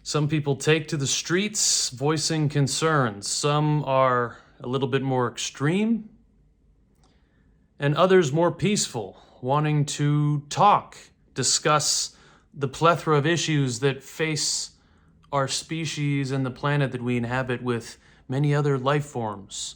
Some people take to the streets voicing concerns. Some are a little bit more extreme, and others more peaceful, wanting to talk, discuss the plethora of issues that face our species and the planet that we inhabit with many other life forms.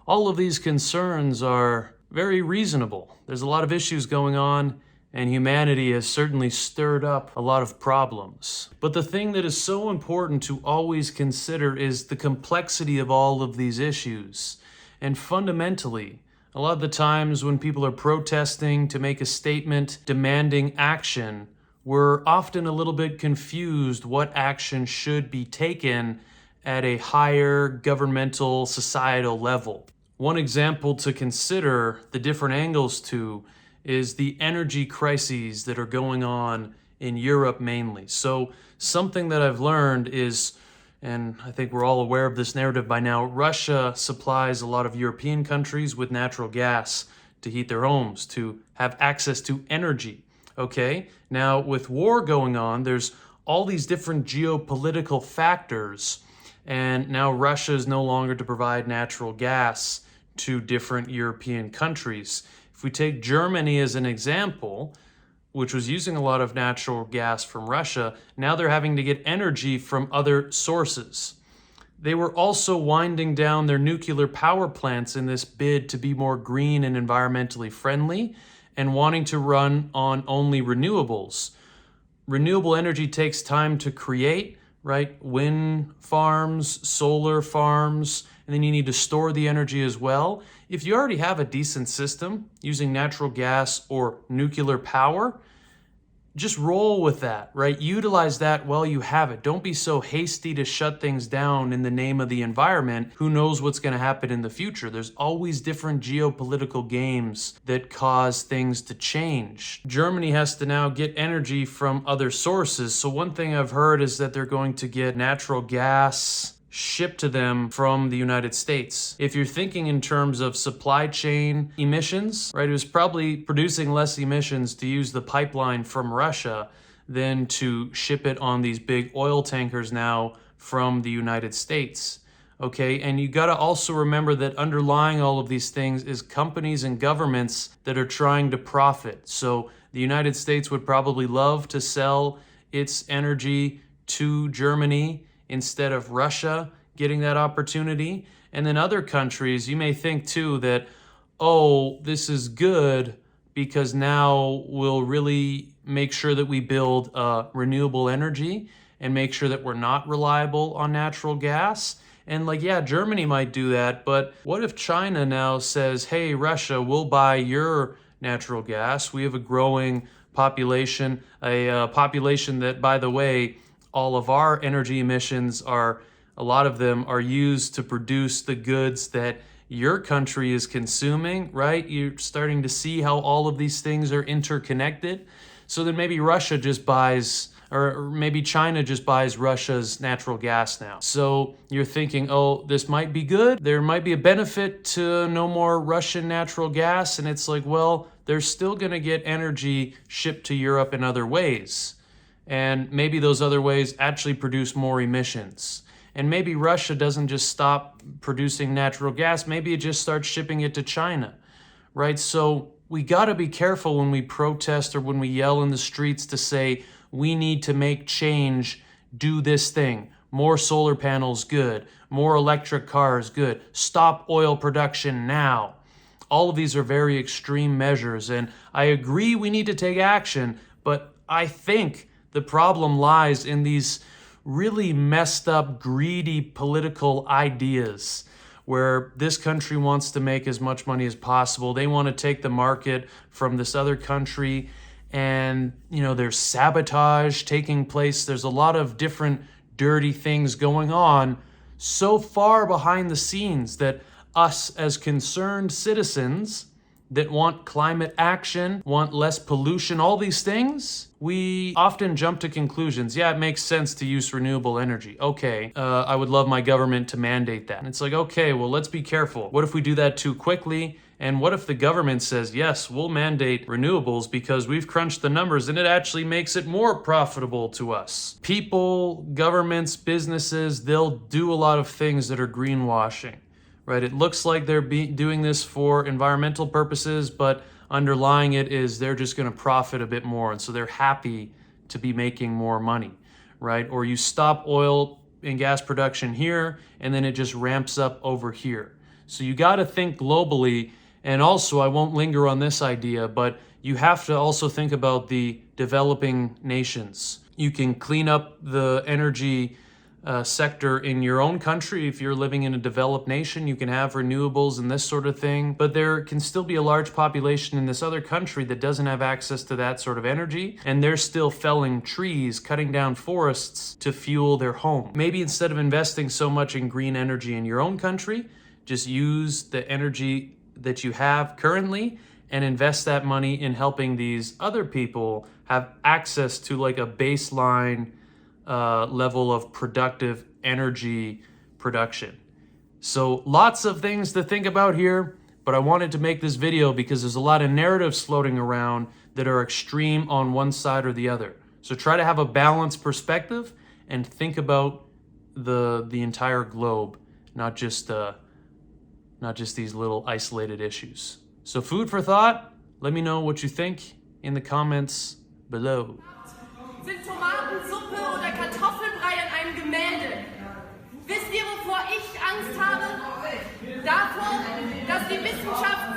All of these concerns are very reasonable. There's a lot of issues going on, and humanity has certainly stirred up a lot of problems. But the thing that is so important to always consider is the complexity of all of these issues. And fundamentally, a lot of the times when people are protesting to make a statement demanding action, we're often a little bit confused what action should be taken at a higher governmental, societal level. One example to consider the different angles to is the energy crises that are going on in Europe mainly. So something that I've learned is, and I think we're all aware of this narrative by now, Russia supplies a lot of European countries with natural gas to heat their homes, to have access to energy. Okay, now with war going on, there's all these different geopolitical factors, and now Russia is no longer to provide natural gas to different European countries. If we take Germany as an example, which was using a lot of natural gas from Russia, now they're having to get energy from other sources. They were also winding down their nuclear power plants in this bid to be more green and environmentally friendly, and wanting to run on only renewables. Renewable energy takes time to create, right? Wind farms, solar farms, and then you need to store the energy as well. If you already have a decent system using natural gas or nuclear power, just roll with that, right? Utilize that while you have it. Don't be so hasty to shut things down in the name of the environment. Who knows what's going to happen in the future? There's always different geopolitical games that cause things to change. Germany has to now get energy from other sources. So one thing I've heard is that they're going to get natural gas shipped to them from the United States. If you're thinking in terms of supply chain emissions, right, it was probably producing less emissions to use the pipeline from Russia than to ship it on these big oil tankers now from the United States. Okay, and you got to also remember that underlying all of these things is companies and governments that are trying to profit. So the United States would probably love to sell its energy to Germany instead of Russia getting that opportunity. And then other countries, you may think too that, oh, this is good because now we'll really make sure that we build renewable energy and make sure that we're not reliable on natural gas. And like, yeah, Germany might do that, but what if China now says, hey, Russia, we'll buy your natural gas. We have a growing population, a population that, by the way, all of our energy emissions are, a lot of them are used to produce the goods that your country is consuming, right? You're starting to see how all of these things are interconnected. So then maybe Russia just buys, or maybe China just buys Russia's natural gas now. So you're thinking, oh, this might be good. There might be a benefit to no more Russian natural gas. And it's like, well, they're still going to get energy shipped to Europe in other ways. And maybe those other ways actually produce more emissions. And maybe Russia doesn't just stop producing natural gas. Maybe it just starts shipping it to China, right? So we got to be careful when we protest or when we yell in the streets to say, we need to make change, do this thing. More solar panels, good. More electric cars, good. Stop oil production now. All of these are very extreme measures. And I agree we need to take action, but I think the problem lies in these really messed up, greedy political ideas where this country wants to make as much money as possible. They want to take the market from this other country, and there's sabotage taking place. There's a lot of different dirty things going on so far behind the scenes that us as concerned citizens that want climate action, want less pollution, all these things, we often jump to conclusions. Yeah, it makes sense to use renewable energy. Okay, I would love my government to mandate that. And it's like, okay, well, let's be careful. What if we do that too quickly And what if the government says, yes, we'll mandate renewables because we've crunched the numbers and it actually makes it more profitable to us? People, governments, businesses, they'll do a lot of things that are greenwashing, right? It looks like they're doing this for environmental purposes, but underlying it is they're just going to profit a bit more. And so they're happy to be making more money, right? Or you stop oil and gas production here, and then it just ramps up over here. So you got to think globally. And also, I won't linger on this idea, but you have to also think about the developing nations. You can clean up the energy sector in your own country. If you're living in a developed nation, you can have renewables and this sort of thing. But there can still be a large population in this other country that doesn't have access to that sort of energy. And they're still felling trees, cutting down forests to fuel their home. Maybe instead of investing so much in green energy in your own country, just use the energy that you have currently and invest that money in helping these other people have access to like a baseline level of productive energy production. So lots of things to think about here, but I wanted to make this video because there's a lot of narratives floating around that are extreme on one side or the other. So try to have a balanced perspective and think about the entire globe, not just these little isolated issues. So food for thought. Let me know what you think in the comments below. Sind Tomatensuppe oder Kartoffelbrei an einem Gemälde? Wisst ihr, wovor ich Angst habe? Davor, dass die Wissenschaft